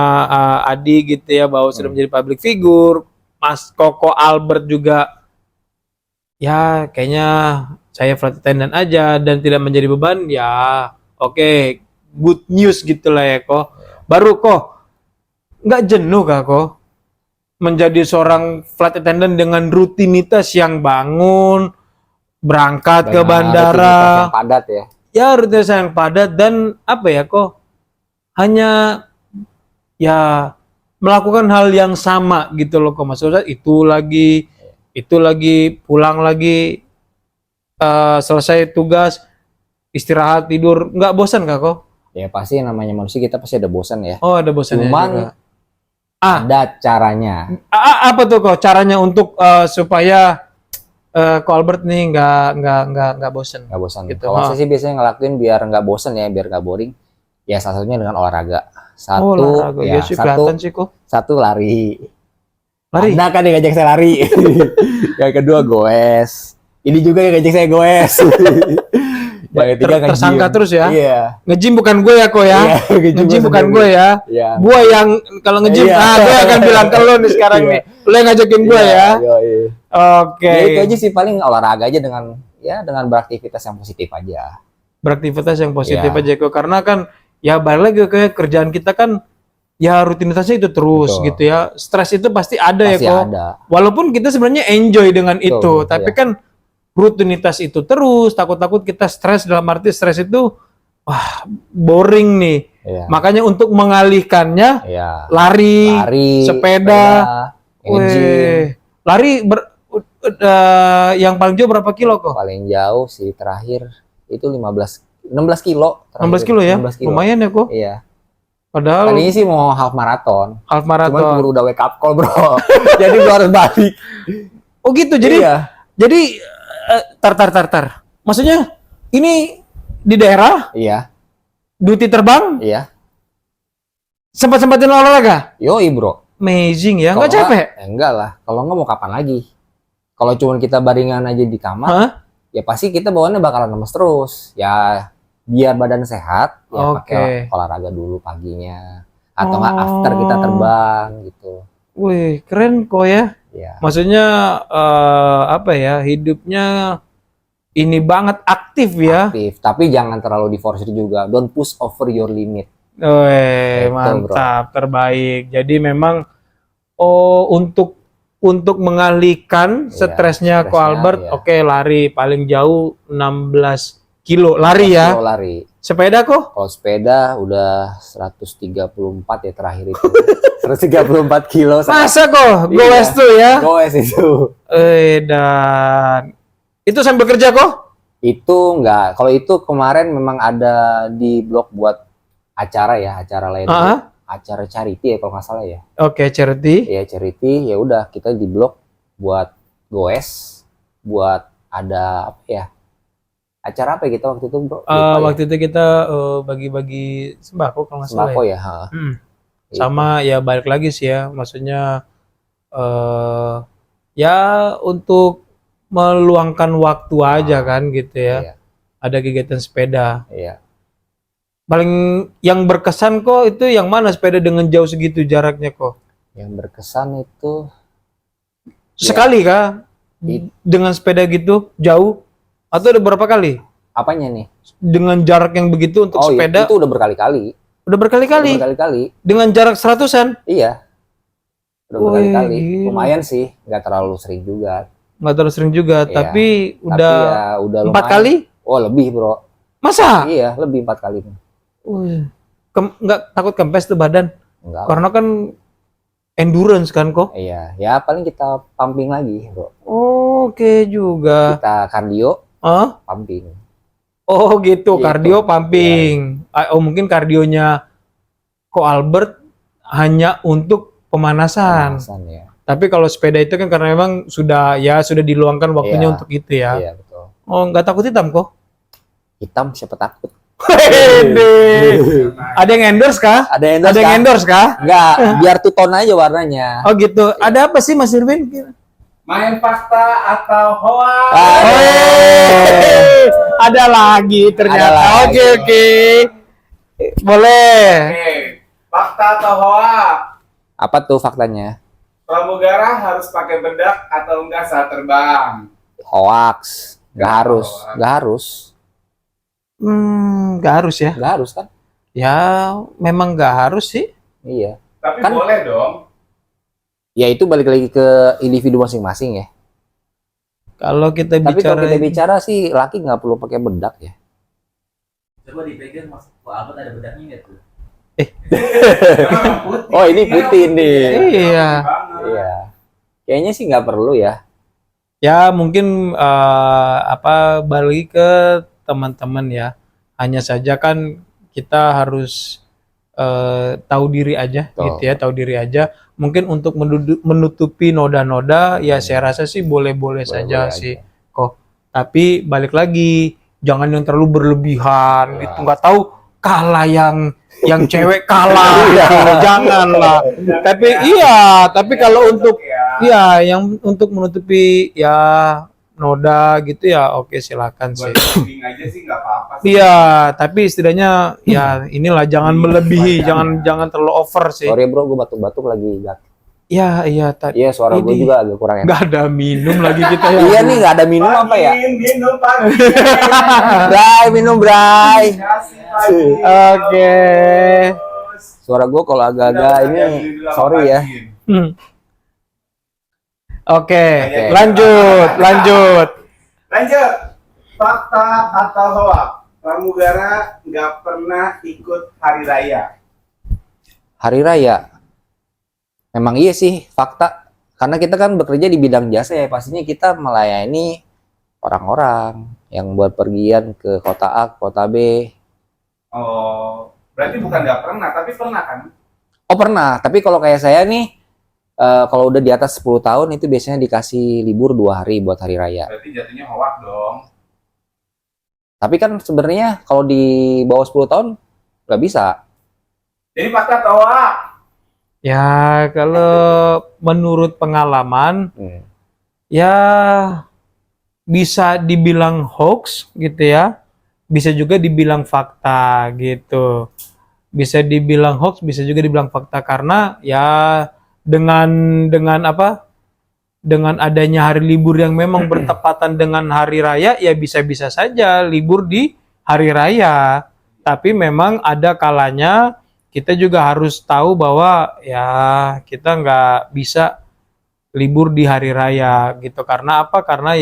Adi gitu ya, bahwa sudah menjadi public figure, Mas Koko Albert juga ya kayaknya saya flight attendant aja dan tidak menjadi beban ya. Oke, good news gitulah ya kok. Baru kok nggak jenuh kah kok menjadi seorang flight attendant dengan rutinitas yang bangun, berangkat ke bandara, yang padat ya. Ya rutinitas yang padat dan apa ya kok hanya ya melakukan hal yang sama gitu loh kok maksudnya itu lagi pulang lagi selesai tugas istirahat tidur nggak bosan kak kok? Ya pasti namanya manusia kita pasti ada bosan ya. Oh ada bosannya Cuman juga. ada caranya. Apa tuh kok caranya untuk supaya Ko Albert nih nggak bosan? Nggak bosan. Gitu. Kalau saya sih biasanya ngelakuin biar nggak bosan ya, biar nggak boring. Ya salah satunya dengan olahraga. Olahraga. Ya, sih kelihatan sih kok. Satu lari. Lari. Anda kan yang ngajak saya lari. Yang kedua goes. Ini juga yang ngajak saya goes. Yang ketiga nge-gym. Tersangka terus ya? Iya. Nge-gym bukan gue ya kok ya? Iya, Nge-gym bukan gue ya? Iya. Gue yang kalau nge-gym, Iya. gue akan bilang ke lo nih sekarang nih. Lo yang ngajakin gue ya? Iya. Oke. Ya, itu aja sih paling olahraga aja dengan beraktivitas yang positif aja. Beraktivitas yang positif Iya. aja kok. Karena kan ya balik lagi ke kerjaan kita kan ya rutinitasnya itu terus. Betul. Gitu ya. Stres itu pasti ada Pasti ya kok. ada. Walaupun kita sebenarnya enjoy dengan Betul, itu, tapi iya. kan rutinitas itu terus, takut-takut kita stres, dalam arti stres itu wah boring nih. Iya. Makanya untuk mengalihkannya Iya. lari, sepeda, nge-gym. weh, lari yang paling jauh berapa kilo kok? Paling jauh sih terakhir itu 16 kilo. 16 kilo ya? 16 kilo. Lumayan ya kok. Iya. Padahal Tadinya sih mau half marathon. half Cuman marathon. keburu udah wake up call, Bro. Jadi gua harus balik. Oh gitu. Jadi Iya. tar. Maksudnya ini di daerah Iya. duty terbang Iya. sempat-sempatin olahraga. Yoi, Bro. Amazing ya. Kalau Nggak capek? Enggak lah. Kalau nggak mau kapan lagi? Kalau cuma kita baringan aja di kamar, Hah? ya pasti kita bawaannya bakalan lemes terus. Ya biar badan sehat, ya Oke. pakai olahraga dulu paginya. Atau nggak Oh. after kita terbang gitu. Wih, keren kok ya. Ya. Maksudnya apa ya? Hidupnya ini banget aktif ya. Aktif, tapi jangan terlalu diforsir juga. Don't push over your limit. Wih, Gitu, mantap, terbaik. Jadi memang untuk mengalihkan Iya, stresnya Ko stresnya, Albert, iya. oke lari paling jauh 16 kilo lari ya. Kalau lari. Sepeda kok? Kalau sepeda udah 134 ya terakhir itu. 134 kilo. Masa kok? Iya. Goes tuh ya. Goes itu. Dan itu sambil kerja kok? Itu enggak. Kalau itu kemarin memang ada di blog buat acara ya, acara lain. Ah, Acara charity ya kalau nggak salah ya. oke, charity. Ya charity, ya udah kita di blog buat goes, buat ada apa ya? Acara apa ya kita waktu itu, Bro? Lupa ya. Waktu itu kita bagi-bagi sembako kalau nggak salah Sembako ya. ya, ha. Gitu. Sama ya balik lagi sih ya, maksudnya eh ya untuk meluangkan waktu aja kan gitu ya. Iya, Ada kegiatan sepeda. iya. Paling yang berkesan kok itu yang mana sepeda dengan jauh segitu jaraknya kok? Yang berkesan itu Sekali kah? Dengan sepeda gitu jauh? Atau ada berapa kali? apanya nih? Dengan jarak yang begitu untuk Oh, iya, sepeda? itu udah berkali-kali. Udah berkali-kali? Udah berkali-kali. Dengan jarak 100-an? Iya. Udah Wih, berkali-kali. gila. Lumayan sih, nggak terlalu sering juga. Nggak terlalu sering juga, Iya. tapi udah Tapi ya udah 4 lumayan. kali? Oh, lebih, Bro. Masa? Iya, lebih 4 kali. Wih. Nggak takut kempes tuh badan? Enggak. Karena kan endurance kan kok? Iya, ya paling kita pumping lagi, Bro. Oke juga. Kita kardio, Hah? pumping. Oh gitu, Gitu. kardio pumping. Oh mungkin kardionya Ko Albert hanya untuk pemanasan. Pemanasan ya. Tapi kalau sepeda itu kan karena memang sudah diluangkan waktunya Iya. untuk itu ya. Iya, betul. Oh nggak takut hitam kok? Hitam siapa takut? Hede. Ada yang endorse kah? Ada yang Ada yang endorse kah? Enggak, biar two tone aja warnanya. Oh gitu. Ada apa sih Mas Irwin? Main fakta atau hoax? Ada lagi ternyata. Ada lagi. Oke oke. Boleh. Oke, fakta atau hoax? Apa tuh faktanya? Pramugara harus pakai bedak atau enggak saat terbang? Hoax. Nggak harus. Nggak harus. Nggak harus ya? Nggak harus kan? Ya memang nggak harus sih. Iya. Tapi Kan- boleh dong. Ya itu balik lagi ke individu masing-masing ya. Kalau kita Tapi bicara kalau kita bicara sih laki nggak perlu pakai bedak ya. Coba dipegang Mas. Kok Albert ada bedaknya nggak tuh? Emang putih. Oh, ini putih nih. Iya. Banget. Iya. Kayaknya sih nggak perlu ya. Ya mungkin balik ke teman-teman ya. Hanya saja kan kita harus tahu diri aja Betul. gitu ya, tahu diri aja. Mungkin untuk menutupi noda-noda ya saya rasa sih boleh-boleh saja Boleh-boleh sih kok. Tapi balik lagi jangan yang terlalu berlebihan Ya. gitu. Nggak tahu kalah yang cewek kalah gitu. Janganlah. Tapi iya, tapi kalau untuk ya, yang untuk menutupi ya noda gitu ya oke silakan sih. buat jogging aja sih nggak apa-apa sih. Iya, tapi setidaknya ya inilah jangan melebihi, jangan terlalu over sih. Sorry bro, gue batuk-batuk lagi. Iya tadi Iya, suara gue Ini. juga agak kurang enak. nggak ada minum lagi kita ya. Iya nih, nggak ada minum apa ya? Minum pagi. Bray, minum Bray. Kasih pagi. Oke. Suara gue kalau agak-agak ini, sorry ya. Hmm. Oke, Oke. lanjut. Lanjut. Fakta atau hoax? Pramugara nggak pernah ikut hari raya. Hari raya. Memang iya sih, fakta. Karena kita kan bekerja di bidang jasa ya, pastinya kita melayani orang-orang yang buat pergian ke kota A, kota B. Oh, berarti bukan nggak pernah, tapi pernah kan? Oh pernah, tapi kalau kayak saya nih, kalau udah di atas 10 tahun itu biasanya dikasih libur 2 hari buat hari raya. Berarti jatuhnya hoax dong. Tapi kan sebenarnya kalau di bawah 10 tahun nggak bisa. Jadi fakta atau hoax? Ya kalau menurut pengalaman ya bisa dibilang hoax gitu ya, bisa juga dibilang fakta gitu. Bisa dibilang hoax, bisa juga dibilang fakta karena ya dengan apa? Dengan adanya hari libur yang memang bertepatan dengan hari raya ya bisa-bisa saja libur di hari raya. Tapi memang ada kalanya kita juga harus tahu bahwa ya kita nggak bisa libur di hari raya gitu. Karena apa? Karena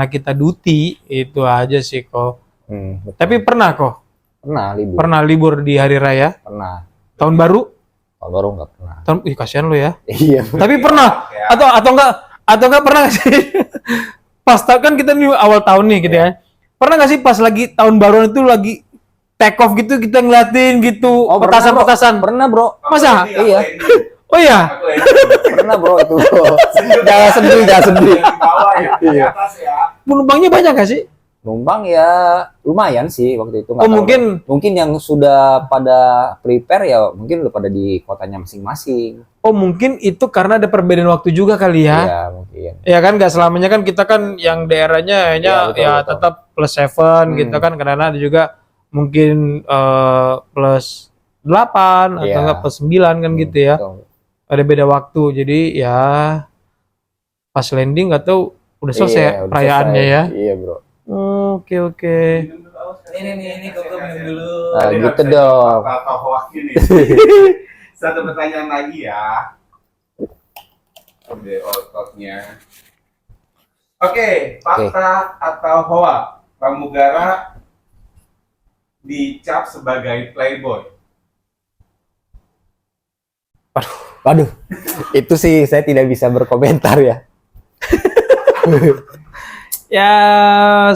kita duty itu aja sih kok. Betul. Tapi pernah kok? Pernah libur. Pernah libur di hari raya? Pernah. Tahun baru? Tahun baru nggak pernah. Ih kasihan lo ya. Iya. Tapi pernah? Ya. Atau enggak pernah nggak sih? Pas kan kita nih awal tahun nih gitu ya. Pernah nggak sih pas lagi tahun baruan itu lagi take off gitu kita ngeliatin gitu Oh, pernah, bro. petasan-petasan? Pernah, bro. Masa? Iya. Oh iya. Aku landing. Pernah, bro, itu, bro. Jangan sedih, jangan sedih. Yang di bawah ya, di Iya. atas ya. Penumpangnya banyak nggak sih? Numpang ya lumayan sih waktu itu. Nggak Oh, tahu. mungkin yang sudah pada prepare ya mungkin udah pada di kotanya masing-masing. itu karena ada perbedaan waktu juga kali ya. Iya, mungkin. Ya kan nggak selamanya kan kita kan yang daerahnya hanya Iya, betul, ya betul. tetap +7 gitu kan, karena ada juga mungkin +8 atau Iya. enggak +9 kan gitu ya. Betul. Ada beda waktu. Jadi ya pas landing nggak tahu udah selesai Iya, ya udah perayaannya selesai. ya. Iya, bro. Oke. Ini kok minum dulu. Nah, Ini gitu nggak bisa dong. Atau hoax ini. Satu pertanyaan lagi ya. Udah ototnya. Oke, fakta atau hoax? Pramugara dicap sebagai playboy. Waduh, itu sih saya tidak bisa berkomentar ya. Ya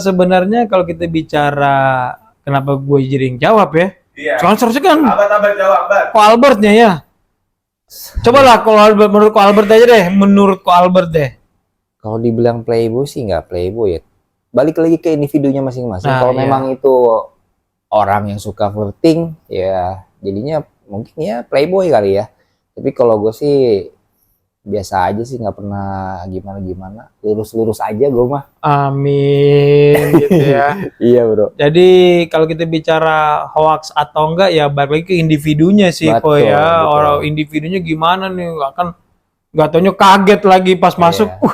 sebenarnya kalau kita bicara kenapa gue jadi yang jawab ya? Iya. Soalnya seharusnya kan Abad jawab, Abad. Ko Albertnya ya. Coba lah kalau Albert, menurut Ko Albert aja deh, menurut Ko Albert deh. Kalau dibilang playboy sih nggak playboy ya. Balik lagi ke individunya masing-masing. Nah, Kalau iya. memang itu orang yang suka flirting, ya jadinya mungkin ya playboy kali ya. Tapi kalau gue sih biasa aja sih, nggak pernah gimana-gimana. Lurus-lurus aja gue mah. Amin gitu ya. Iya, bro. Jadi kalau kita bicara hoax atau enggak ya balik lagi ke individunya sih kok Betul, ya. betul. Orang individunya gimana nih, nggak taunya kaget lagi pas masuk. Iya.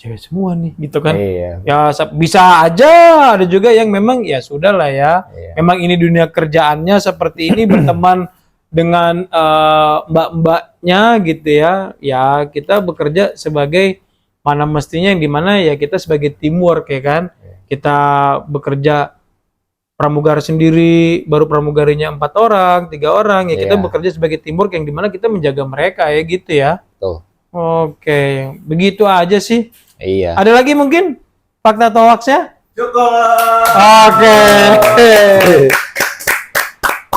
Cewek semua nih gitu kan. Iya. Ya bisa aja ada juga yang memang ya sudah lah ya. Iya. Memang ini dunia kerjaannya seperti ini, berteman dengan mbak-mbaknya gitu ya. Ya kita bekerja sebagai mana mestinya yang dimana ya kita sebagai teamwork ya kan. Kita bekerja pramugari sendiri, baru pramugarinya 4 orang, 3 orang ya kita Iya. bekerja sebagai teamwork yang dimana kita menjaga mereka ya gitu ya. Betul. Oke, begitu aja sih. Iya. Ada lagi mungkin fakta atau hoaxnya? Cukup. Oke.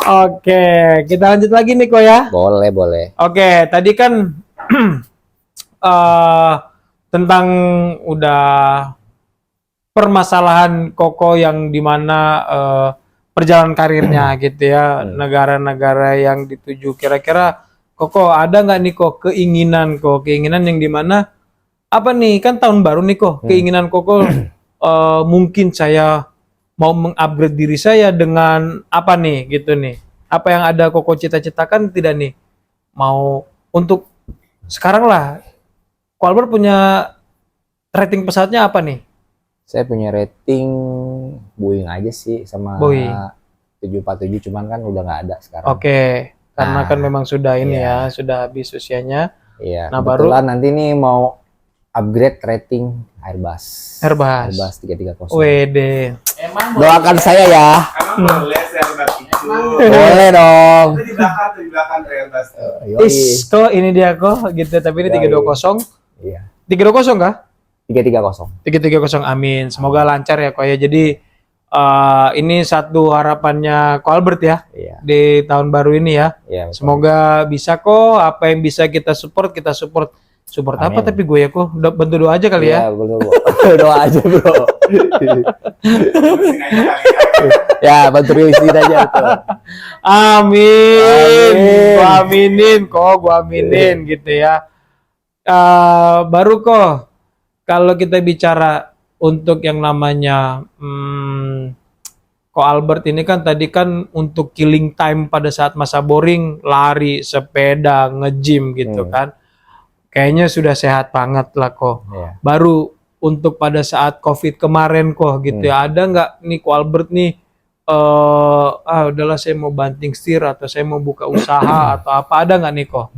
Oke, kita lanjut lagi nih kok ya. Boleh, boleh. Oke, tadi kan tentang udah permasalahan Koko yang dimana perjalanan karirnya gitu ya, negara-negara yang dituju. Kira-kira Koko ada nggak nih kok keinginan yang dimana apa nih kan tahun baru nih kok keinginan Koko mungkin saya mau mengupgrade diri saya dengan apa nih gitu nih, apa yang ada Koko cita-citakan tidak nih, mau untuk sekarang lah Ko Albert punya rating pesawatnya apa nih? Saya punya rating Boeing aja sih sama Boeing. 747, cuman kan udah nggak ada sekarang. Oke, karena Nah, kan memang sudah ini iya. ya, sudah habis usianya. Iya. Nah, Kebetulan nanti nih mau upgrade rating Airbus. Airbus. Airbus 330. WD. Emang Doakan saya ya. Emang boleh saya itu. Boleh dong. Itu di belakang Airbus tuh. Is, kok ini dia kok gitu, tapi ini Yoi. 320. Iya. 320 kah? 330. 330, amin. Semoga lancar ya kok ya. Jadi ini satu harapannya Ko Albert ya Iya. di tahun baru ini ya. Iya. betul. Semoga bisa kok, apa yang bisa kita support, kita support. Support apa Amin. tapi gue ya kok, bantu doa aja kali ya. Iya, betul, Bro. Doa aja, Bro. Terusin aja kali ya. Ya, bantu rilisin aja tuh. Amin. Amin. Gua aminin gitu ya. Baru kok kalau kita bicara untuk yang namanya Ko Albert ini kan tadi kan untuk killing time pada saat masa boring, lari, sepeda, nge-gym gitu kan. Kayaknya sudah sehat banget lah kok. Iya. Baru untuk pada saat COVID kemarin kok gitu ya. Ada nggak nih Ko Albert nih udahlah saya mau banting setir atau saya mau buka usaha atau apa, ada nggak nih kok?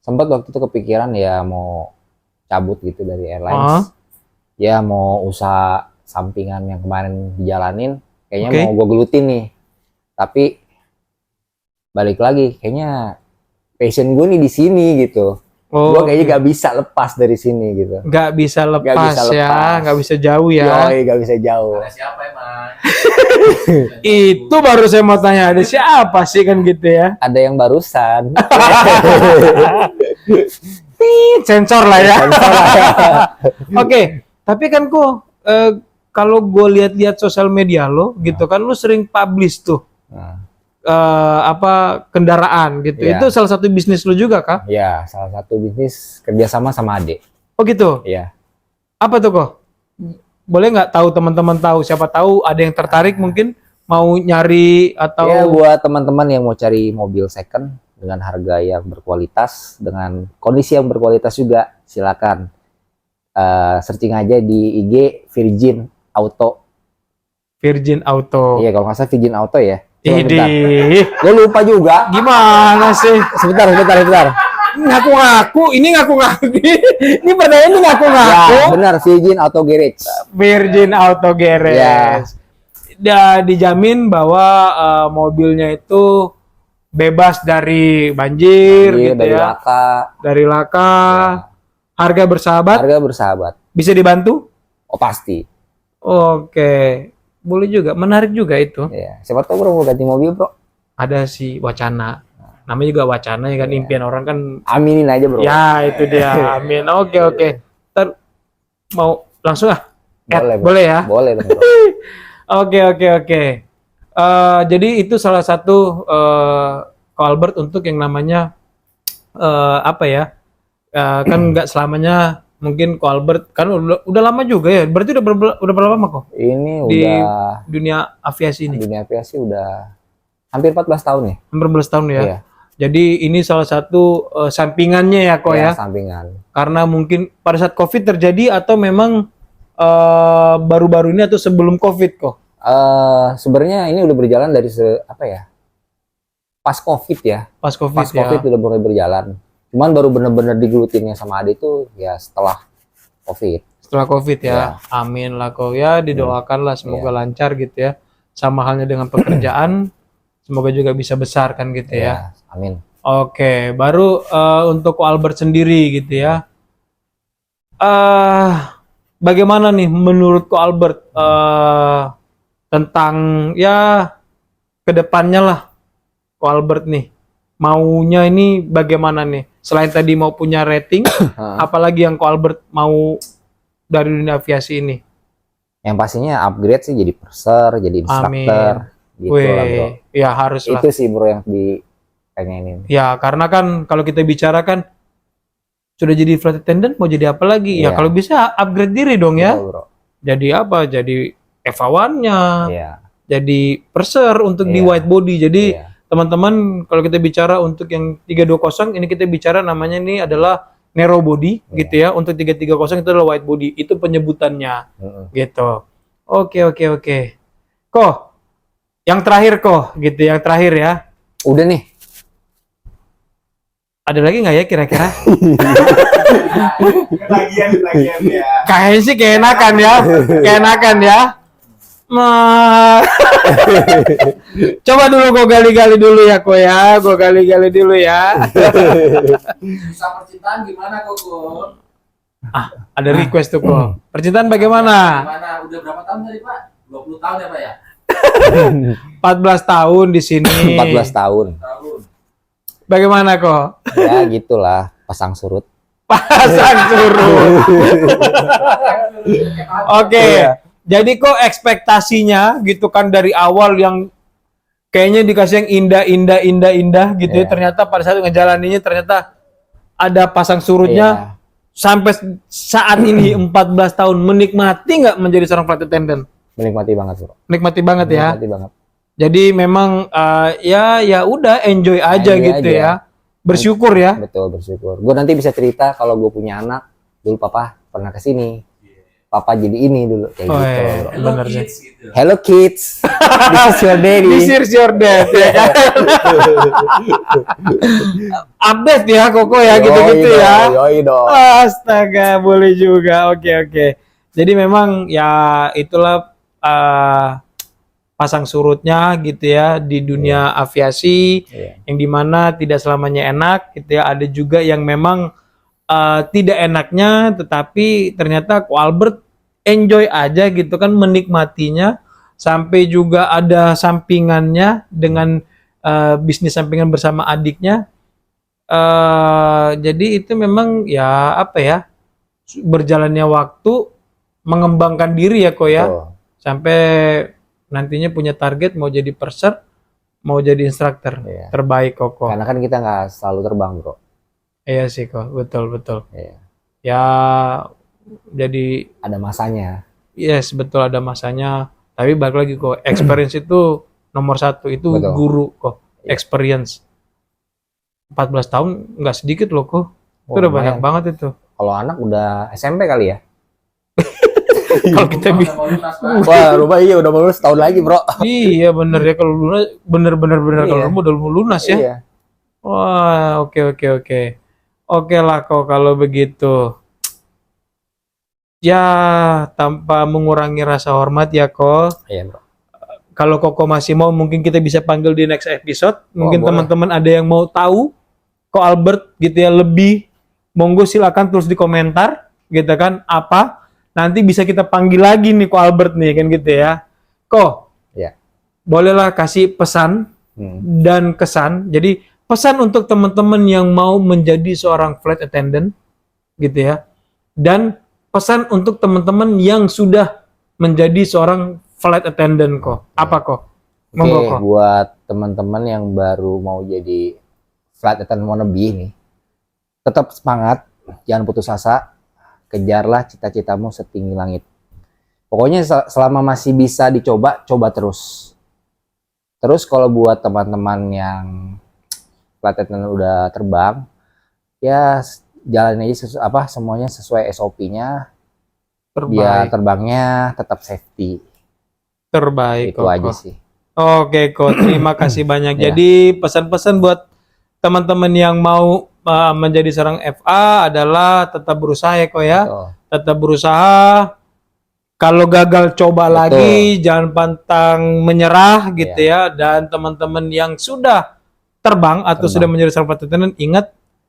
Sempat waktu itu kepikiran ya mau cabut gitu dari airlines. Ya mau usaha sampingan yang kemarin dijalanin, kayaknya Oke. mau gue gelutin nih. Tapi balik lagi, kayaknya passion gue nih di sini gitu. Gue kayaknya gak bisa lepas dari sini gitu. nggak bisa lepas bisa ya, lepas. nggak bisa jauh ya. Yoi, gak bisa jauh. Ada siapa emang? Itu baru saya mau tanya, ada siapa sih kan gitu ya? Ada yang barusan. Sensor lah ya. Oke, tapi kan kok kalau gue lihat-lihat sosial media lo gitu kan, lu sering publish tuh Nah, apa kendaraan gitu. Iya. Itu salah satu bisnis lu juga kah? ya, salah satu bisnis kerjasama sama adik. Oh gitu. Iya. Apa tuh kok? Boleh nggak tahu teman-teman tahu? Siapa tahu ada yang tertarik mungkin mau nyari atau Ya, buat teman-teman yang mau cari mobil second dengan harga yang berkualitas, dengan kondisi yang berkualitas juga, silakan searching aja di IG Virgin Auto. Virgin Auto. Iya, kalau nggak salah Virgin Auto ya. Coba bentar. Ini Gue lupa juga. gimana sih? Sebentar. Ngaku-ngaku, ini ngaku-ngaku. Ini pertanyaan ini Ya, ngaku-ngaku. benar, Virgin Auto Garage. Virgin Auto Garage. Ya. Dijamin bahwa mobilnya itu bebas dari banjir, gitu Dari ya. laka. Dari laka. Harga bersahabat, Harga bersahabat. bisa dibantu? Oh, pasti. Oke. Boleh juga, menarik juga itu. Ya, siapa tahu bro mau ganti mobil, bro. Ada sih wacana. Namanya juga wacana ya kan, impian orang kan. Aminin aja, bro. Ya, itu dia. Amin. Oke. Ntar mau langsung Boleh, bro. boleh ya? Boleh dong, bro. Oke. Jadi itu salah satu Ko Albert untuk yang namanya apa ya? Kan nggak selamanya mungkin Ko Albert kan udah lama juga ya. Berarti udah berapa lama kok Ini di udah dunia aviasi ini? dunia aviasi udah hampir 14 tahun ya. Hampir 11 tahun ya. Iya. Jadi ini salah satu sampingannya ya kok ya. Sampingan. Karena mungkin pada saat COVID terjadi atau memang baru-baru ini atau sebelum COVID kok? Sebenarnya ini udah berjalan dari pas COVID ya. Pas COVID Pas COVID ya. udah mulai berjalan. Cuman baru bener-bener digelutinnya sama Ade itu ya setelah COVID. Setelah COVID ya. Ya. Amin lah kok ya, didoakanlah semoga lancar gitu ya. Sama halnya dengan pekerjaan, semoga juga bisa besar kan gitu ya. Amin. Oke, baru untuk Ko Albert sendiri gitu ya. Bagaimana nih menurut Ko Albert tentang ya kedepannya lah Ko Albert nih maunya ini bagaimana nih? Selain tadi mau punya rating, apalagi yang Ko Albert mau dari dunia aviasi ini? Yang pastinya upgrade sih jadi purser, jadi instructor. Gitu lah, bro. Ya harus lah. Itu sih bro yang dipengenin. Ya karena kan kalau kita bicara kan sudah jadi flight attendant mau jadi apa lagi? Ya Iya. kalau bisa upgrade diri dong ya. Betul, bro. Jadi apa? Jadi EVA 1-nya, Iya. jadi purser untuk di Iya. wide body. Jadi Iya. teman-teman kalau kita bicara untuk yang 320 ini kita bicara namanya ini adalah narrow body Iya. gitu ya. Untuk 330 itu adalah wide body. Itu penyebutannya gitu. Oke. Kok yang terakhir kok gitu, yang terakhir ya. Udah nih. Ada lagi nggak ya kira-kira? Lagian ya. Kayaknya sih keenakan ya. Nah. Coba dulu gue gali-gali dulu ya kok ya. Gue gali-gali dulu ya. Bisa percintaan gimana kok? Ada request tuh kok. Percintaan bagaimana? Gimana? Udah berapa tahun tadi Pak? 20 tahun ya Pak ya? 14 tahun di sini. 14 tahun. Tahun. Bagaimana kok? Ya gitulah, pasang surut. Pasang surut. Oke. Iya. Jadi kok ekspektasinya gitu kan dari awal yang kayaknya dikasih yang indah gitu ya. Iya. Ternyata pada saat ngejalaninnya ternyata ada pasang surutnya. Iya. Sampai saat ini 14 tahun menikmati nggak menjadi seorang flight attendant? Menikmati banget bro. Menikmati banget ya. Menikmati banget. Jadi memang ya udah enjoy aja Enjoy gitu aja. ya. Bersyukur ya. Betul, bersyukur. Gue nanti bisa cerita kalau gue punya anak. Dulu papa pernah kesini. Papa jadi ini dulu kayak Oh, gitu. iya. Bro. Hello Bener sih. kids gitu. Hello kids, this is your daddy. This is your dad ya kan. Update ya Koko ya gitu-gitu Yoi ya. dong, Yoi dong. Astaga, boleh juga. Oke. Jadi memang ya itulah pasang surutnya gitu ya di dunia aviasi Iya. yang dimana tidak selamanya enak gitu ya. Ada juga yang memang tidak enaknya, tetapi ternyata Ko Albert enjoy aja gitu kan, menikmatinya, sampai juga ada sampingannya dengan bisnis sampingan bersama adiknya. Jadi itu memang ya apa ya, berjalannya waktu mengembangkan diri ya Ko ya, Betul. sampai nantinya punya target mau jadi purser, mau jadi instruktur Iya. terbaik Koko. Karena kan kita nggak selalu terbang, bro. Iya sih Ko, betul. Iya. Ya jadi Ada masanya. yes, betul ada masanya. Tapi balik lagi kok, experience itu nomor satu, itu Betul. guru kok, Iya. experience. 14 tahun nggak sedikit loh kok, itu Oh, udah banyak lumayan. banget itu. Kalau anak udah SMP kali ya? Kalau kita Rumah bisa, udah mau lunas, Pak. Wah, rumah iya udah lulus tahun lagi, bro. iya bener ya, kalau lunas, bener kalau Iya. rumah udah mau lunas ya. Iya. Wah, oke. Oke lah kok kalau begitu. Ya, tanpa mengurangi rasa hormat ya kok. Iya, bro. Kalau Koko masih mau, mungkin kita bisa panggil di next episode. Mungkin boleh. teman-teman ada yang mau tahu Ko Albert gitu ya lebih, monggo silakan tulis di komentar gitu kan, apa nanti bisa kita panggil lagi nih Ko Albert nih kan gitu ya. Ko, Iya. bolehlah kasih pesan Hmm. dan kesan. Jadi pesan untuk teman-teman yang mau menjadi seorang flight attendant gitu ya, dan pesan untuk teman-teman yang sudah menjadi seorang flight attendant kok. Apa kok? Oke, Monggo kok. buat teman-teman yang baru mau jadi flight attendant wannabe nih, tetap semangat, jangan putus asa, kejarlah cita-citamu setinggi langit. Pokoknya selama masih bisa dicoba, coba terus. Terus kalau buat teman-teman yang flight attendant udah terbang, ya jalanin aja semuanya sesuai SOP-nya, biar Terbaik. terbangnya tetap safety. Terbaik Itu kok. aja sih. Oke kok, terima kasih banyak. Ya. Jadi pesan-pesan buat teman-teman yang mau menjadi seorang FA adalah tetap berusaha ya kok ya. Betul. Tetap berusaha. Kalau gagal coba Betul. lagi, jangan pantang menyerah gitu ya. Dan teman-teman yang sudah terbang atau Terbang. sudah menjadi seorang flight attendant, ingat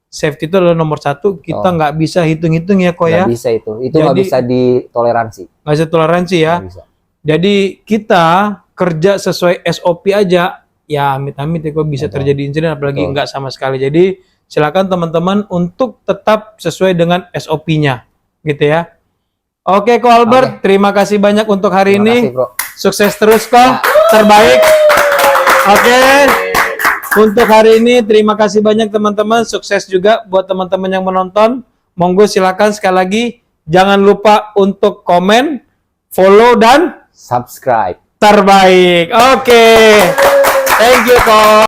safety itu adalah nomor satu. Kita nggak bisa hitung-hitung ya kok ya. Nggak bisa itu nggak Jadi- bisa ditoleransi. Nggak bisa toleransi ya. Nggak bisa. Jadi kita kerja sesuai SOP aja, ya amit-amit ya kok bisa Betul. terjadi insiden, apalagi Betul. enggak sama sekali. Jadi silakan teman-teman untuk tetap sesuai dengan SOP-nya, gitu ya. Oke, Ko Albert, terima kasih banyak untuk hari Terima ini. kasih, bro. Sukses terus kok, terbaik. Oke. Untuk hari ini terima kasih banyak teman-teman, sukses juga buat teman-teman yang menonton. Monggo silakan sekali lagi, jangan lupa untuk komen, follow dan Subscribe. terbaik. Oke. Thank you, Ko.